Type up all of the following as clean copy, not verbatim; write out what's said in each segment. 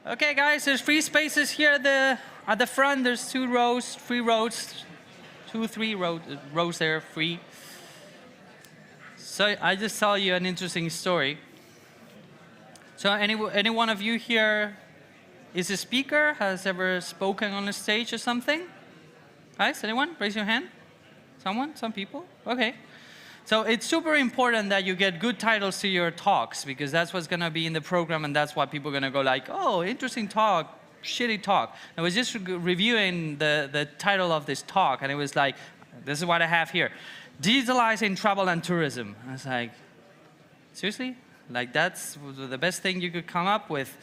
Okay, guys, there's free spaces here at the front. There's 2 rows, 3 rows, 3 rows there, free. So I just tell you an interesting story. So any one of you here is a speaker, has ever spoken on a stage or something? Guys, anyone? Raise your hand. Someone? Some people? Okay. So it's super important that you get good titles to your talks, because that's what's going to be in the program, and that's why people are going to go like, oh, interesting talk, shitty talk. I was just reviewing the title of this talk, and it was like, this is what I have here. Digitalizing travel and tourism. I was like, seriously? Like, that's the best thing you could come up with?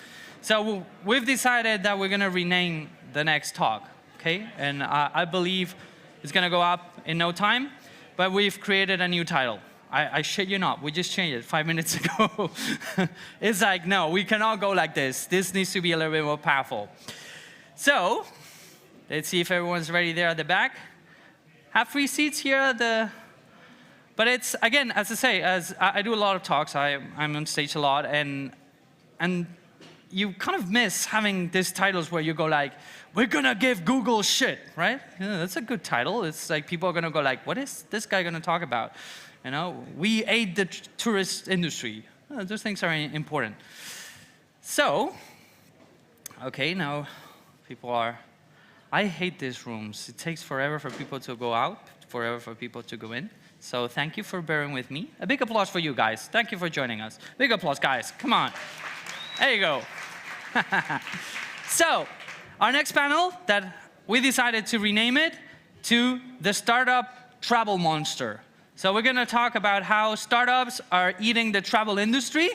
So we've decided that we're going to rename the next talk, okay? And I believe it's going to go up in no time. But we've created a new title. I shit you not, we just changed it 5 minutes ago. It's like, no, we cannot go like this. This needs to be a little bit more powerful. So, let's see if everyone's ready there at the back. Have free seats here at the... But it's, again, as I say, as I do a lot of talks, I'm on stage a lot, and you kind of miss having these titles where you go like, we're gonna give Google shit, right? Yeah, that's a good title. It's like people are gonna go like, what is this guy gonna talk about? You know, we aid the tourist industry. Those things are important. So, okay, now people are, I hate these rooms. It takes forever for people to go out, forever for people to go in. So thank you for bearing with me. A big applause for you guys. Thank you for joining us. Big applause, guys. Come on. There you go. So, our next panel, that we decided to rename it to the Startup Travel Monster. So we're going to talk about how startups are eating the travel industry,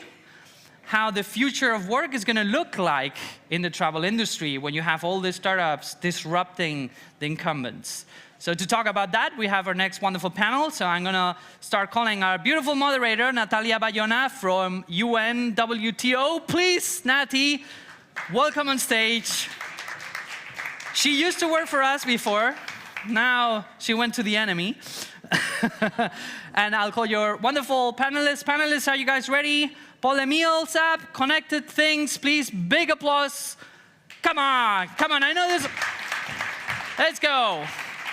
how the future of work is going to look like in the travel industry when you have all these startups disrupting the incumbents. So to talk about that, we have our next wonderful panel. So I'm going to start calling our beautiful moderator, Natalia Bayona from UNWTO. Please, Nati, welcome on stage. She used to work for us before. Now she went to the enemy. And I'll call your wonderful panelists. Panelists, are you guys ready? Paul Emil, Zap, Connected Things, please, big applause. Come on, I know this. Let's go.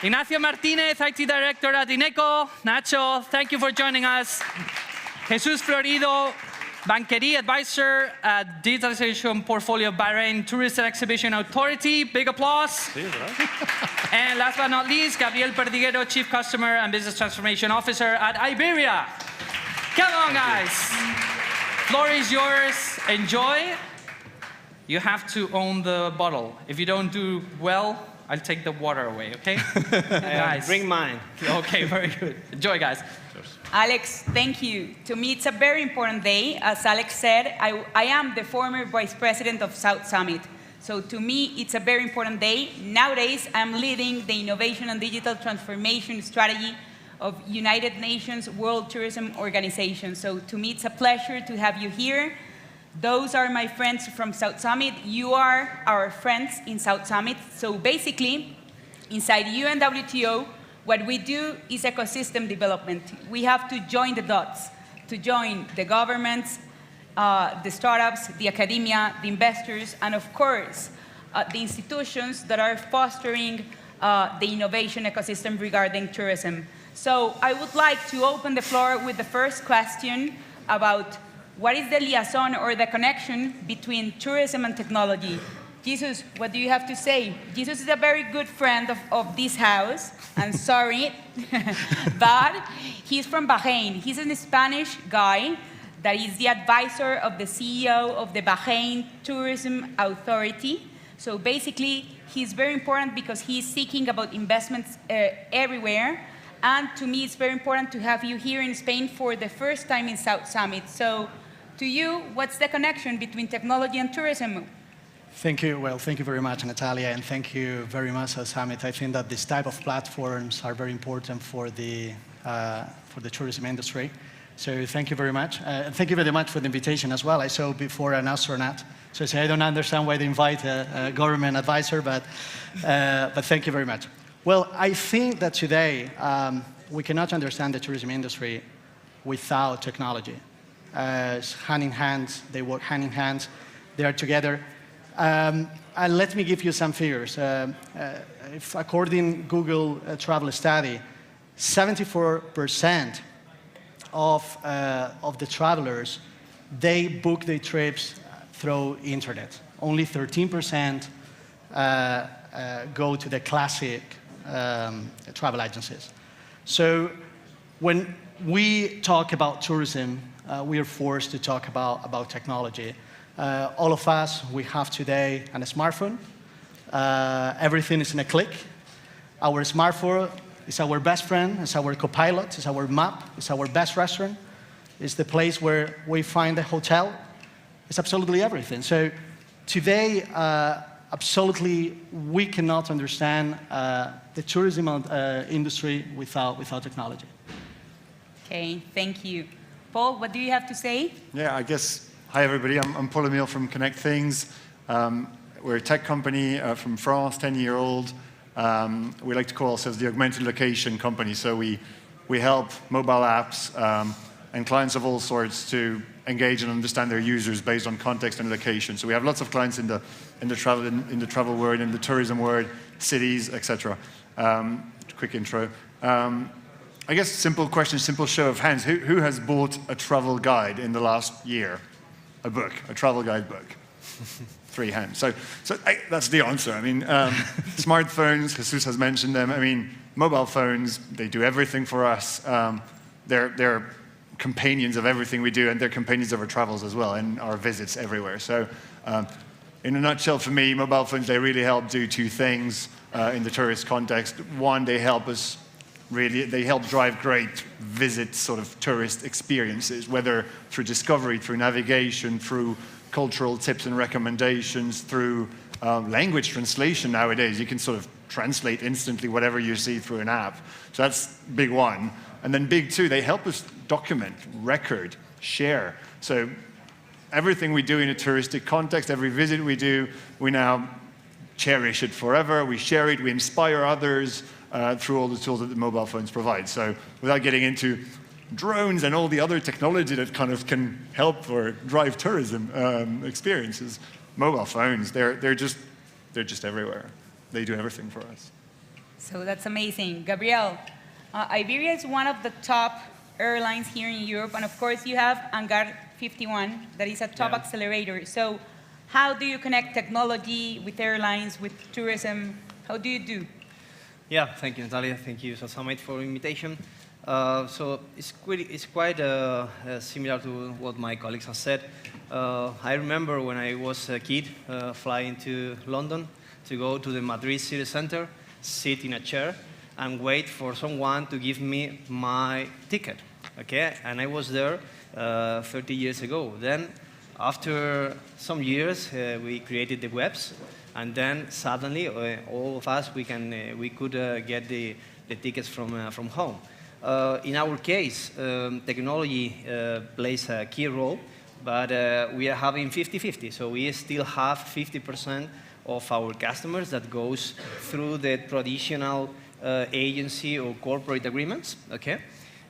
Ignacio Martinez, IT Director at Ineco. Nacho, thank you for joining us. Jesus Florido, Banquerie Advisor at Digitization Portfolio Bahrain Tourist and Exhibition Authority. Big applause. And last but not least, Gabriel Perdiguero, Chief Customer and Business Transformation Officer at Iberia. Come on, guys. Floor is yours. Enjoy. You have to own the bottle. If you don't do well, I'll take the water away, okay? Guys. Bring mine. Okay, very good. Enjoy, guys. Alex, thank you. To me, it's a very important day. As Alex said, I am the former Vice President of South Summit. So to me, it's a very important day. Nowadays, I'm leading the Innovation and Digital Transformation Strategy of United Nations World Tourism Organization. So to me, it's a pleasure to have you here. Those are my friends from South Summit. You are our friends in South Summit. So basically, inside UNWTO, what we do is ecosystem development. We have to join the dots, to join the governments, the startups, the academia, the investors, and of course, the institutions that are fostering the innovation ecosystem regarding tourism. So I would like to open the floor with the first question about what is the liaison or the connection between tourism and technology? Jesus, what do you have to say? Jesus is a very good friend of this house. I'm sorry, but he's from Bahrain. He's a Spanish guy that is the advisor of the CEO of the Bahrain Tourism Authority. So basically, he's very important because he's seeking about investments everywhere. And to me, it's very important to have you here in Spain for the first time in South Summit. So to you, what's the connection between technology and tourism? Thank you. Well, thank you very much, Natalia, and thank you very much, Summit. I think that this type of platforms are very important for the tourism industry. So thank you very much. Thank you very much for the invitation as well. I saw before an astronaut, so I say I don't understand why they invite a government advisor, but thank you very much. Well, I think that today we cannot understand the tourism industry without technology. Hand in hand, they work hand in hand, they are together. And let me give you some figures. If according Google travel study, 74% of the travelers, they book their trips through internet. Only 13% go to the classic travel agencies. So when we talk about tourism, we are forced to talk about technology. All of us, we have today a smartphone. Everything is in a click. Our smartphone is our best friend, it's our co-pilot, it's our map, it's our best restaurant, it's the place where we find the hotel. It's absolutely everything. So today, absolutely, we cannot understand the tourism industry without technology. Okay, thank you. Paul, what do you have to say? Yeah, I guess, hi everybody, I'm Paul Emile from Connect Things. We're a tech company from France, 10-year-old. We like to call ourselves the augmented location company. So we help mobile apps and clients of all sorts to engage and understand their users based on context and location. So we have lots of clients in the travel world, in the tourism world, cities, etc. Quick intro. I guess simple question, simple show of hands. Who has bought a travel guide in the last year? A book, a travel guide book. 3 hands. So that's the answer. I mean, smartphones, Jesus has mentioned them. I mean, mobile phones, they do everything for us. They're companions of everything we do, and they're companions of our travels as well, and our visits everywhere. So in a nutshell, for me, mobile phones, they really help do 2 things in the tourist context. One, they help us they help drive great visit sort of tourist experiences, whether through discovery, through navigation, through cultural tips and recommendations, through language translation nowadays. You can sort of translate instantly whatever you see through an app. So that's big one. And then big 2, they help us document, record, share. So everything we do in a touristic context, every visit we do, we now cherish it forever. We share it, we inspire others through all the tools that the mobile phones provide. So without getting into drones and all the other technology that kind of can help or drive tourism experiences, mobile phones, they're just everywhere. They do everything for us. So that's amazing. Gabriel, Iberia is one of the top airlines here in Europe, and of course you have Hangar 51, that is a top accelerator. So how do you connect technology with airlines, with tourism? How do you do? Yeah, thank you, Natalia. Thank you, Summit, for the invitation. So it's quite similar to what my colleagues have said. I remember when I was a kid flying to London to go to the Madrid city center, sit in a chair, and wait for someone to give me my ticket. Okay, and I was there 30 years ago. Then, after some years, we created the webs. And then suddenly, all of us, we could get the tickets from home. In our case, technology plays a key role, but we are having 50-50. So we still have 50% of our customers that goes through the traditional agency or corporate agreements. Okay,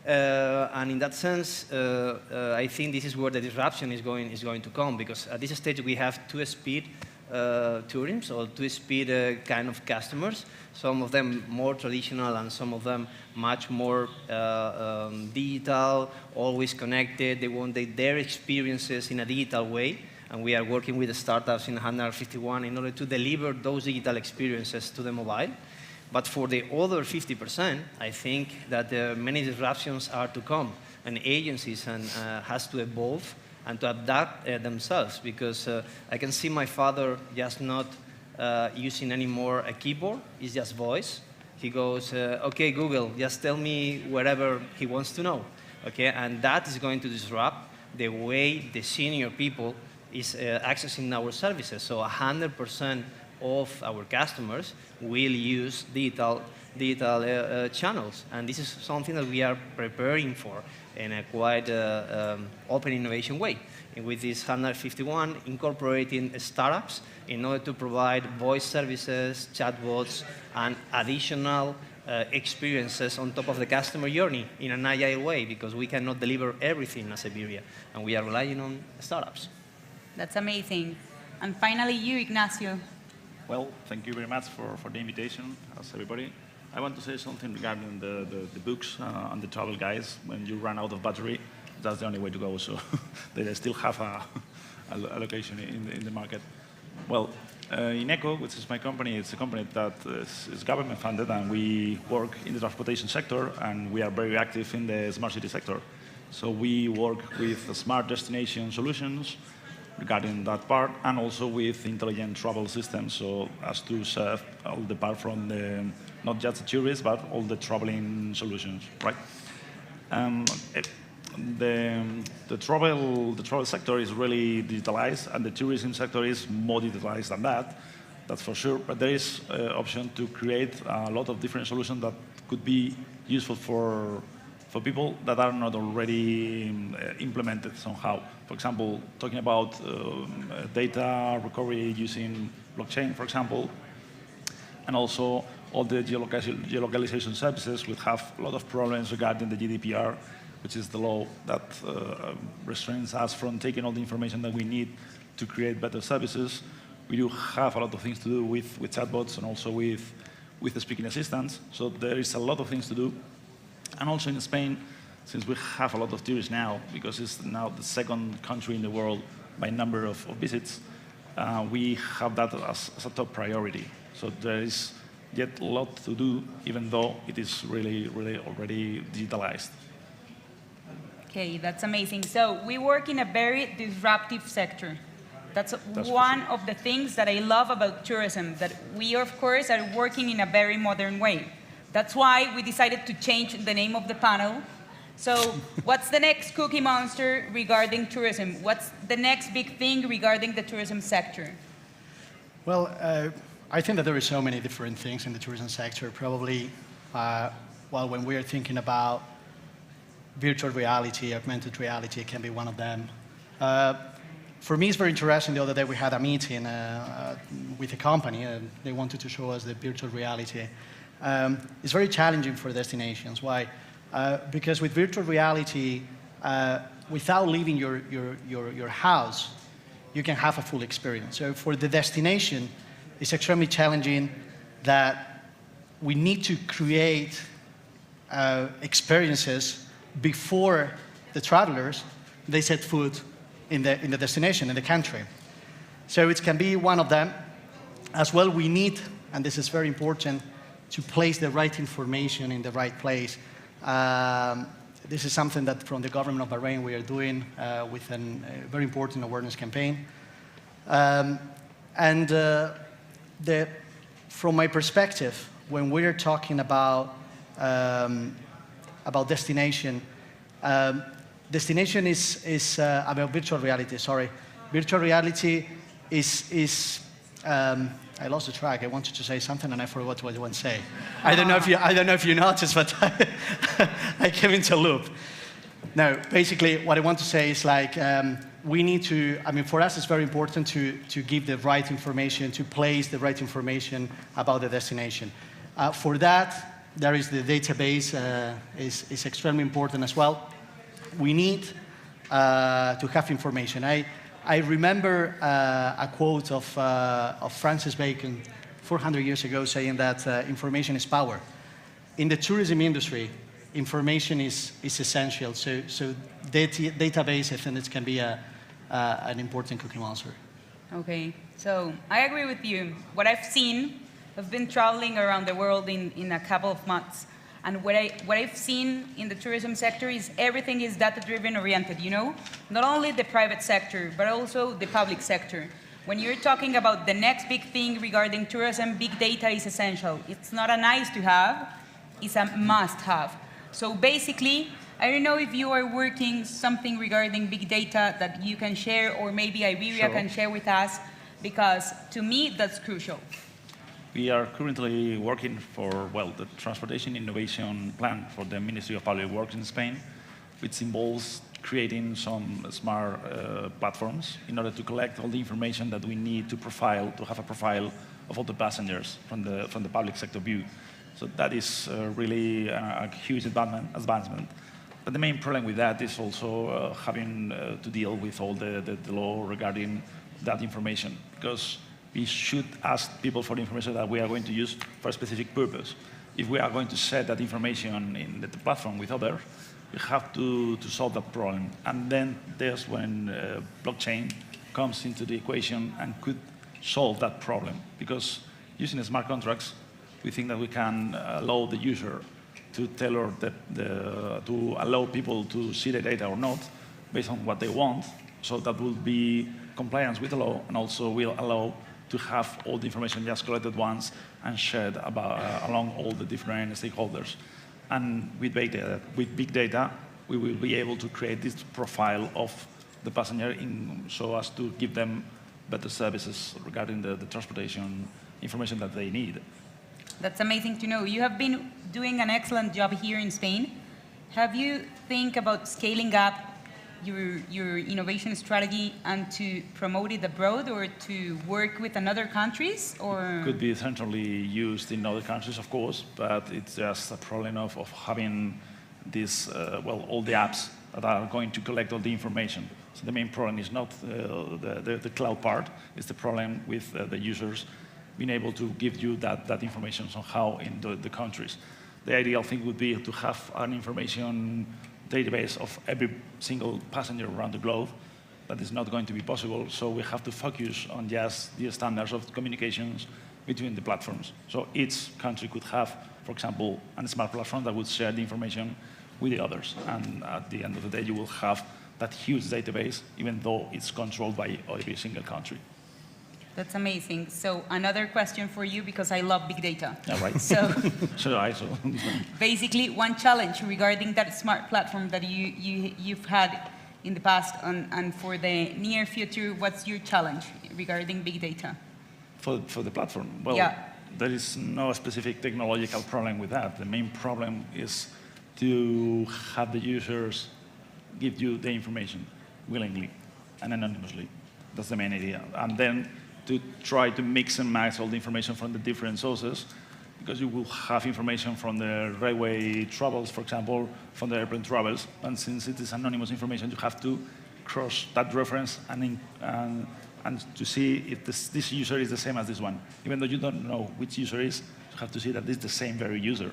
and in that sense, I think this is where the disruption is going to come, because at this stage we have two-speed tourism, or two-speed kind of customers. Some of them more traditional, and some of them much more digital, always connected. They want their experiences in a digital way, and we are working with the startups in Hangar 51 in order to deliver those digital experiences to the mobile. But for the other 50%, I think that many disruptions are to come, and agencies has to evolve and to adapt themselves, because I can see my father just not using anymore a keyboard, it's just voice. He goes, okay, Google, just tell me whatever he wants to know. Okay, and that is going to disrupt the way the senior people is accessing our services. So 100% of our customers will use digital channels, and this is something that we are preparing for in a quite open innovation way. And with this 151, incorporating startups in order to provide voice services, chatbots, and additional experiences on top of the customer journey in an agile way, because we cannot deliver everything as Iberia, and we are relying on startups. That's amazing. And finally, you, Ignacio. Well, thank you very much for the invitation, as everybody. I want to say something regarding the books and the travel guides. When you run out of battery, that's the only way to go. So they still have a location in the market. Well, Ineco, which is my company, it's a company that is government funded, and we work in the transportation sector, and we are very active in the smart city sector. So we work with smart destination solutions regarding that part, and also with intelligent travel systems, so as to serve all the part from the, not just the tourists, but all the traveling solutions, right? The travel sector is really digitalized, and the tourism sector is more digitalized than that, that's for sure. But there is option to create a lot of different solutions that could be useful for people that are not already implemented somehow. For example, talking about data recovery using blockchain, for example, and also all the geolocalization services will have a lot of problems regarding the GDPR, which is the law that restrains us from taking all the information that we need to create better services. We do have a lot of things to do with chatbots and also with the speaking assistants. So there is a lot of things to do. And also in Spain, since we have a lot of tourists now, because it's now the second country in the world by number of visits, we have that as a top priority. So there is yet a lot to do, even though it is really, really already digitalized. Okay, that's amazing. So we work in a very disruptive sector. That's one of the things that I love about tourism, that we, of course, are working in a very modern way. That's why we decided to change the name of the panel. So what's the next Cookie Monster regarding tourism? What's the next big thing regarding the tourism sector? Well, I think that there are so many different things in the tourism sector. Probably, well, when we are thinking about virtual reality, augmented reality, it can be one of them. For me, it's very interesting. The other day we had a meeting with a company, and they wanted to show us the virtual reality. It's very challenging for destinations. Why? Because with virtual reality, without leaving your house, you can have a full experience. So for the destination, it's extremely challenging that we need to create experiences before the travelers, they set foot in the destination, in the country. So it can be one of them. As well, we need, and this is very important, to place the right information in the right place. This is something that from the government of Bahrain we are doing with a very important awareness campaign. From my perspective, when we're talking about destination, destination is about virtual reality, sorry. Virtual reality is I lost the track. I wanted to say something and I forgot what I wanted to say. I don't know if you noticed, but I came into a loop. No, basically what I want to say is like we need to, I mean, for us it's very important to give the right information, to place the right information about the destination. For that, there is the database is extremely important as well. We need to have information. I remember a quote of Francis Bacon 400 years ago saying that information is power. In the tourism industry, information is essential. So database, I think it can be an important cookie monster. Okay, so I agree with you. What I've seen, I've been traveling around the world in a couple of months. And what I've seen in the tourism sector is everything is data-driven oriented, you know? Not only the private sector, but also the public sector. When you're talking about the next big thing regarding tourism, big data is essential. It's not a nice to have, it's a must have. So basically, I don't know if you are working something regarding big data that you can share, or maybe Iberia can share with us, because to me, that's crucial. We are currently working for, well, the Transportation Innovation Plan for the Ministry of Public Works in Spain, which involves creating some smart platforms in order to collect all the information that we need to have a profile of all the passengers from the public sector view. So that is really a huge advancement. But the main problem with that is also having to deal with all the law regarding that information, because we should ask people for the information that we are going to use for a specific purpose. If we are going to set that information in the platform with others, we have to solve that problem. And then there's when blockchain comes into the equation and could solve that problem. Because using smart contracts, we think that we can allow the user to tailor to allow people to see the data or not based on what they want. So that will be compliance with the law, and also will allow to have all the information just collected once and shared along all the different stakeholders. And with big data, we will be able to create this profile of the passenger so as to give them better services regarding the transportation information that they need. That's amazing to know. You have been doing an excellent job here in Spain. Have you think about scaling up your innovation strategy and to promote it abroad or to work with another countries? Or could be centrally used in other countries, of course, but it's just a problem of having this, all the apps that are going to collect all the information. So the main problem is not the cloud part, it's the problem with the users being able to give you that information somehow in the countries. The ideal thing would be to have an information database of every single passenger around the globe. That is not going to be possible, so we have to focus on just the standards of communications between the platforms. So each country could have, for example, a smart platform that would share the information with the others. And at the end of the day, you will have that huge database, even though it's controlled by every single country. That's amazing. So another question for you, because I love big data. Yeah, right. So, Basically, one challenge regarding that smart platform that you've had in the past and for the near future, what's your challenge regarding big data? For the platform? Well, yeah. There is no specific technological problem with that. The main problem is to have the users give you the information willingly and anonymously. That's the main idea. And then to try to mix and match all the information from the different sources, because you will have information from the railway travels, for example, from the airplane travels, and since it is anonymous information, you have to cross that reference and to see if this user is the same as this one. Even though you don't know which user is, you have to see that it's the same very user.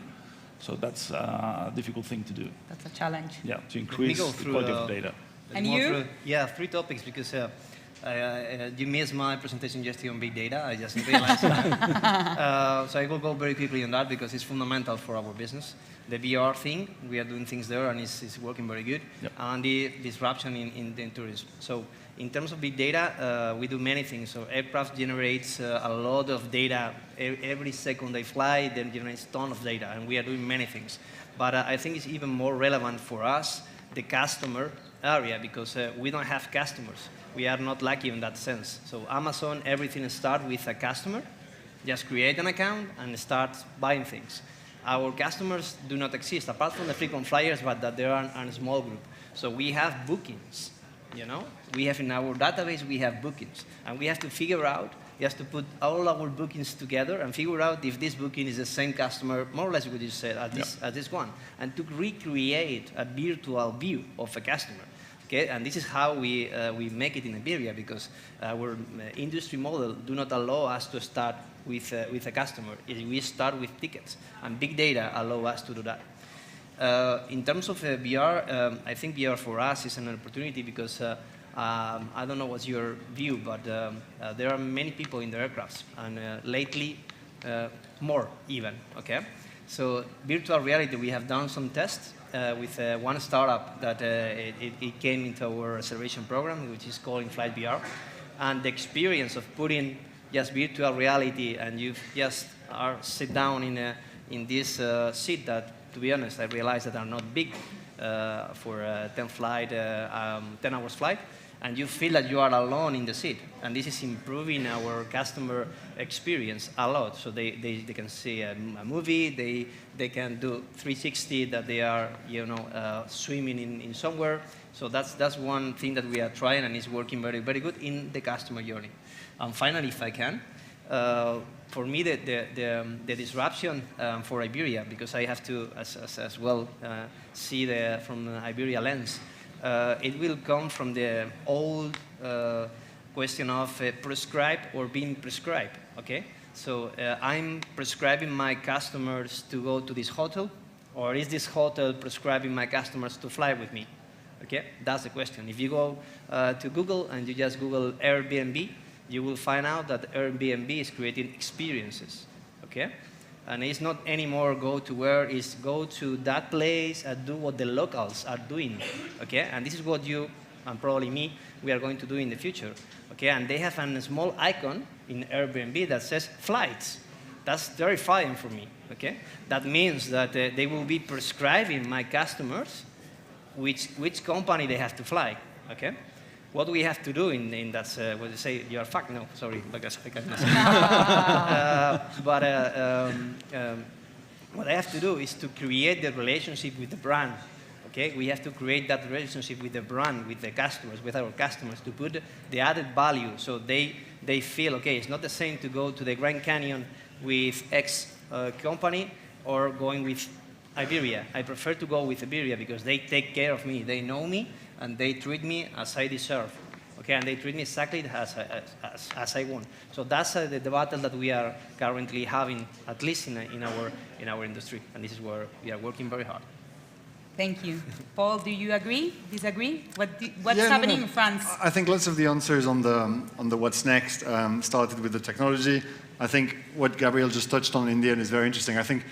So that's a difficult thing to do. That's a challenge. Yeah, to increase the quality of data. And you? Yeah, 3 topics, because you missed my presentation yesterday on big data. I just realized that. So I will go very quickly on that because it's fundamental for our business. The VR thing, we are doing things there and it's working very good. Yep. And the disruption in tourism. So in terms of big data, we do many things. So aircraft generates a lot of data. Every second they fly, they generates a ton of data, and we are doing many things. But I think it's even more relevant for us, the customer area, because we don't have customers. We are not lucky in that sense. So Amazon, everything starts with a customer. Just create an account and start buying things. Our customers do not exist, apart from the frequent flyers, but that there are a small group. So we have bookings, you know? We have in our database, we have bookings. And we have to figure out, we have to put all our bookings together and figure out if this booking is the same customer, more or less what you said, as this one. And to recreate a virtual view of a customer. Okay? And this is how we make it in Iberia, because our industry model do not allow us to start with a customer. We start with tickets, and big data allow us to do that. In terms of VR, I think VR for us is an opportunity because I don't know what's your view, but there are many people in the aircrafts, and lately more even, okay? So virtual reality, we have done some tests with one startup that it came into our reservation program, which is called In-Flight VR. And the experience of putting just virtual reality and you just sit down in this seat that, to be honest, I realize that are not big for a 10 hours flight, and you feel that you are alone in the seat. And this is improving our customer experience a lot. So they can see a movie, they can do 360 that they are, you know, swimming in somewhere. So that's one thing that we are trying, and it's working very, very good in the customer journey. And finally, if I can, for me, the disruption for Iberia, because I have to as well see from the Iberia lens, it will come from the old question of prescribe or being prescribed, okay? So I'm prescribing my customers to go to this hotel, or is this hotel prescribing my customers to fly with me? Okay, that's the question. If you go to Google and you just Google Airbnb, you will find out that Airbnb is creating experiences, okay? And it's not anymore go to where, it's go to that place and do what the locals are doing, okay? And this is what you, and probably me, we are going to do in the future, okay? And they have a small icon in Airbnb that says flights. That's terrifying for me, okay? That means that they will be prescribing my customers which company they have to fly, okay? What we have to do in that, what you say, you are fucked? No, sorry, because I cannot say. What I have to do is to create the relationship with the brand, okay? We have to create that relationship with the brand, with the customers, with our customers, to put the added value so they feel, okay, it's not the same to go to the Grand Canyon with X company or going with Iberia. I prefer to go with Iberia because they take care of me. They know me, and they treat me as I deserve. Okay, and they treat me exactly as I want. So that's the battle that we are currently having, at least in our industry, and this is where we are working very hard. Thank you. Paul, do you agree, disagree? What's Yeah, happening in France? I think lots of the answers on the what's next started with the technology. I think what Gabriel just touched on in the end is very interesting. I think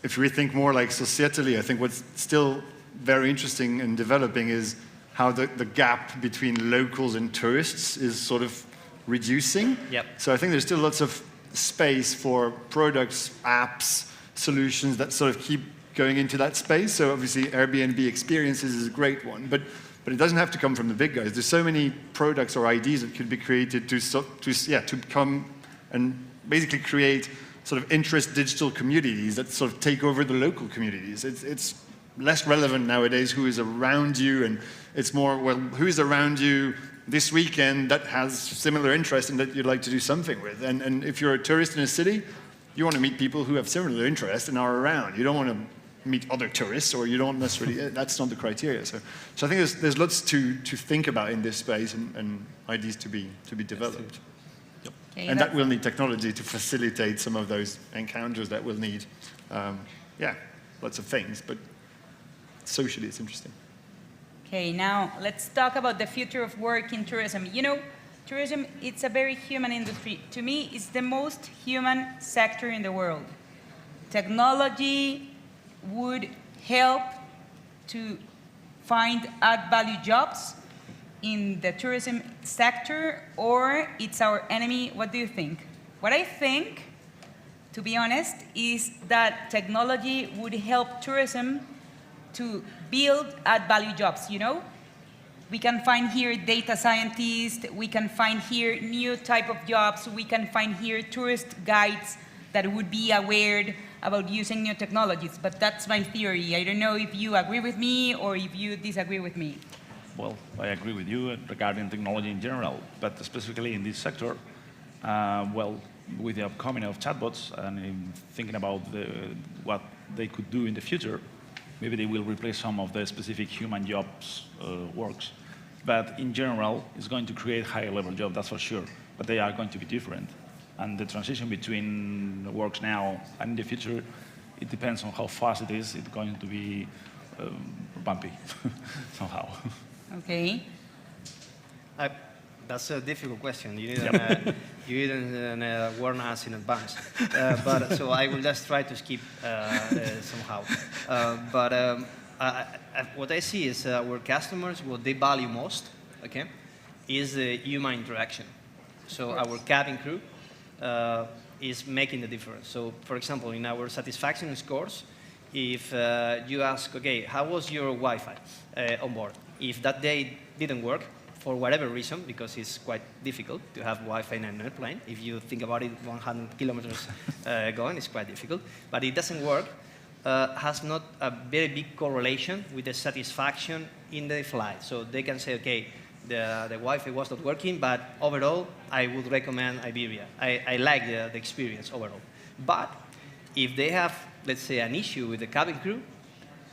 if we think more like societally, I think what's still very interesting and developing is how the gap between locals and tourists is sort of reducing. Yep. So I think there's still lots of space for products, apps, solutions that sort of keep going into that space. So obviously Airbnb experiences is a great one, but it doesn't have to come from the big guys. There's so many products or ideas that could be created to come and basically create sort of interest digital communities that sort of take over the local communities. It's less relevant nowadays who is around you, and it's more, well, who is around you this weekend that has similar interest and that you'd like to do something with. And if you're a tourist in a city, you want to meet people who have similar interests and are around. You don't want to meet other tourists, or you don't necessarily, that's not the criteria. So I think there's lots to think about in this space and ideas to be developed. Okay, And that will need technology to facilitate some of those encounters that will need, lots of things, but socially it's interesting. Okay, now let's talk about the future of work in tourism. You know, tourism, it's a very human industry. To me, it's the most human sector in the world. Technology would help to find add value jobs in the tourism sector, or it's our enemy. What do you think? What I think, to be honest, is that technology would help tourism to build add value jobs, you know? We can find here data scientists, we can find here new type of jobs, we can find here tourist guides that would be aware about using new technologies, but that's my theory. I don't know if you agree with me or if you disagree with me. Well, I agree with you regarding technology in general, but specifically in this sector, with the upcoming of chatbots and in thinking about what they could do in the future, maybe they will replace some of the specific human jobs works. But in general, it's going to create higher level jobs, that's for sure. But they are going to be different. And the transition between works now and in the future, it depends on how fast it is. It's going to be bumpy somehow. Okay. That's a difficult question. You didn't warn us in advance. So I will just try to skip somehow. What I see is our customers, what they value most, okay, is the human interaction. So our cabin crew is making the difference. So for example, in our satisfaction scores, if you ask, okay, how was your Wi-Fi on board? If that day didn't work, for whatever reason, because it's quite difficult to have Wi-Fi in an airplane. If you think about it, 100 kilometers going, it's quite difficult. But it doesn't work, has not a very big correlation with the satisfaction in the flight. So they can say, okay, the Wi-Fi was not working, but overall, I would recommend Iberia. I like the experience overall. But if they have, let's say, an issue with the cabin crew,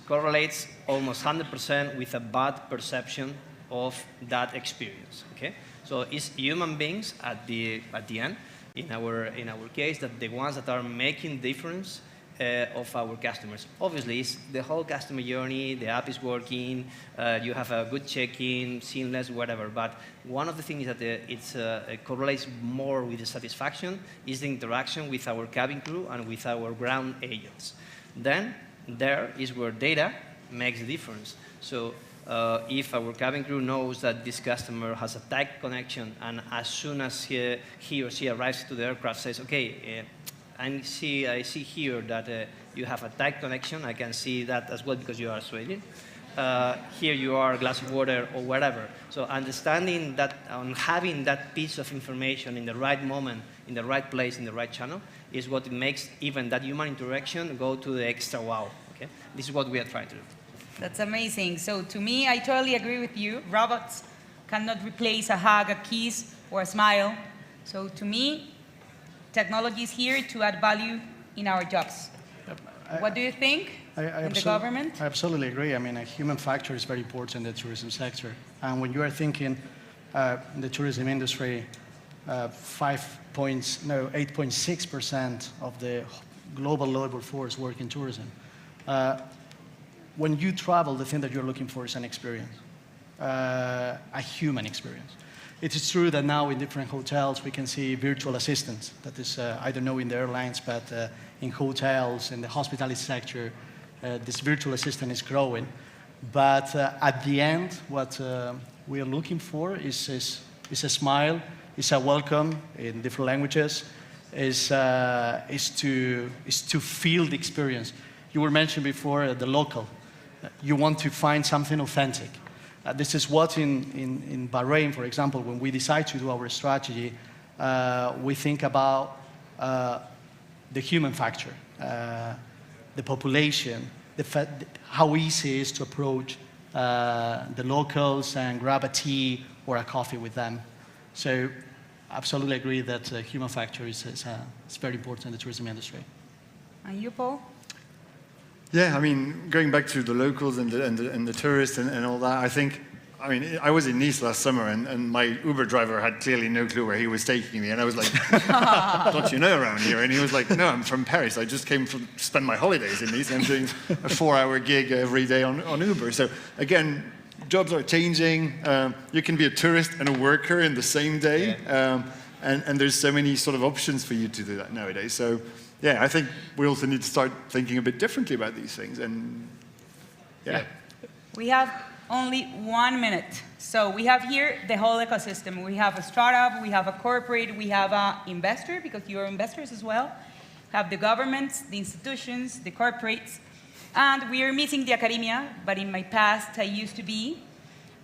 correlates almost 100% with a bad perception of that experience. Okay, so it's human beings at the end. In our case, that the ones that are making difference of our customers. Obviously, it's the whole customer journey, the app is working, you have a good check-in, seamless, whatever. But one of the things that it correlates more with the satisfaction is the interaction with our cabin crew and with our ground agents. Then, there is where data makes a difference. So, if our cabin crew knows that this customer has a tight connection, and as soon as he or she arrives to the aircraft says, okay, I see here that you have a tight connection. I can see that as well because you are Swedish. Here you are, a glass of water or whatever. So understanding that and having that piece of information in the right moment, in the right place, in the right channel, is what makes even that human interaction go to the extra wow. Okay? This is what we are trying to do. That's amazing. So to me, I totally agree with you. Robots cannot replace a hug, a kiss, or a smile. So to me, technology is here to add value in our jobs. What do you think in the government? I absolutely agree. I mean, a human factor is very important in the tourism sector. And when you are thinking in the tourism industry, 8.6% of the global labor force work in tourism. When you travel, the thing that you're looking for is an experience, a human experience. It is true that now in different hotels we can see virtual assistants. That is, I don't know in the airlines, but in hotels, in the hospitality sector, this virtual assistant is growing. But at the end, what we are looking for is a smile, is a welcome in different languages, is to feel the experience. You were mentioned before the local. You want to find something authentic. This is what in Bahrain, for example, when we decide to do our strategy, we think about the human factor, the population, how easy it is to approach the locals and grab a tea or a coffee with them. So absolutely agree that human factor is very important in the tourism industry. And you, Paul? Yeah, I mean, going back to the locals and the tourists and all that, I was in Nice last summer, and my Uber driver had clearly no clue where he was taking me, and I was like, don't you know around here? And he was like, no, I'm from Paris. I just came to spend my holidays in Nice. I'm doing a 4-hour gig every day on Uber. So again, jobs are changing. You can be a tourist and a worker in the same day, and there's so many sort of options for you to do that nowadays. So yeah, I think we also need to start thinking a bit differently about these things. And yeah. We have only 1 minute. So we have here the whole ecosystem. We have a startup, we have a corporate, we have an investor, because you're investors as well. We have the governments, the institutions, the corporates. And we are missing the academia, but in my past, I used to be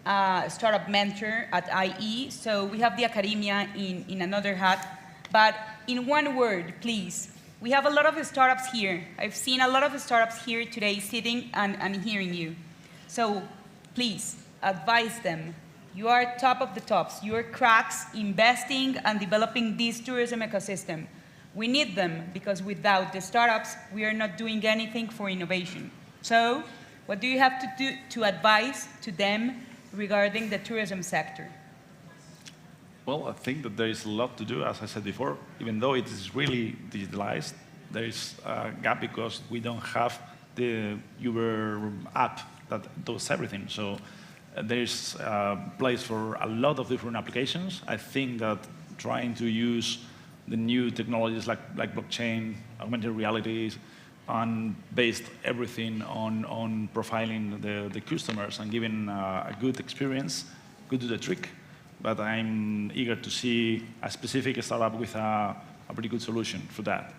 a startup mentor at IE. So we have the academia in another hat. But in one word, please. We have a lot of startups here. I've seen a lot of startups here today sitting and hearing you. So please, advise them. You are top of the tops. You are cracks investing and developing this tourism ecosystem. We need them, because without the startups, we are not doing anything for innovation. So what do you have to do to advise to them regarding the tourism sector? Well, I think that there is a lot to do, as I said before. Even though it is really digitalized, there is a gap because we don't have the Uber app that does everything. So there is a place for a lot of different applications. I think that trying to use the new technologies like blockchain, augmented realities, and based everything on profiling the customers and giving a good experience could do the trick. But I'm eager to see a specific startup with a pretty good solution for that.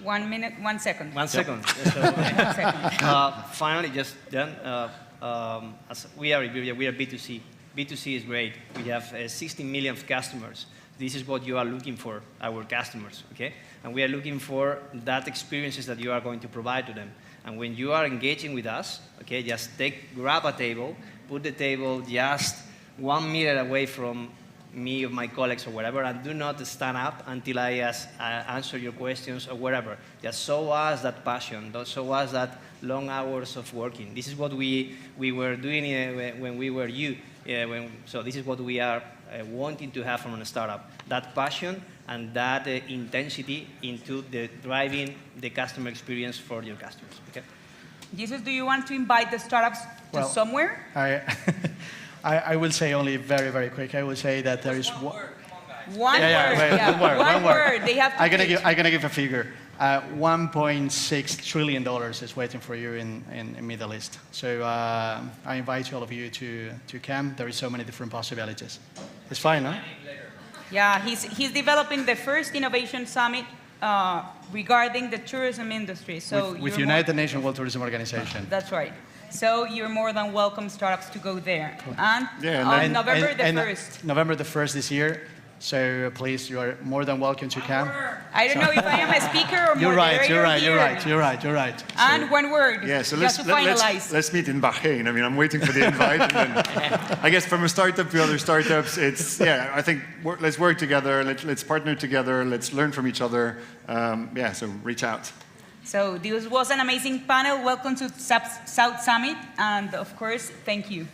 1 minute, 1 second. 1 second. So, 1 second. finally, just then, as we are Iberia, we are B2C. B2C is great. We have 16 million customers. This is what you are looking for, our customers, okay? And we are looking for that experiences that you are going to provide to them. And when you are engaging with us, okay, just grab a table, put the table just 1 meter away from me or my colleagues or whatever, and do not stand up until I answer your questions or whatever. Just show us that passion, show us that long hours of working. This is what we were doing when we were you. So this is what we are wanting to have from a startup, that passion and that intensity into driving the customer experience for your customers. Okay? Jesus, do you want to invite the startups to somewhere? I will say only very, very quick. I will say that there is one word. One word. One word. They have to I'm gonna give a figure. $1.6 trillion is waiting for you in Middle East. So I invite all of you to come. There is so many different possibilities. It's fine, no? Yeah, he's developing the first innovation summit regarding the tourism industry. So with United Nations World Tourism Organization. That's right. So you're more than welcome, startups, to go there. And on November the 1st. November the 1st this year. So please, you are more than welcome to come. I don't know if I am a speaker or You're right. And So, one word. Yeah, so just to finalize. let's meet in Bahrain. I mean, I'm waiting for the invite. And then, I guess from a startup to other startups, it's, I think let's work together, let's partner together, let's learn from each other. So reach out. So this was an amazing panel. Welcome to South Summit. And of course, thank you.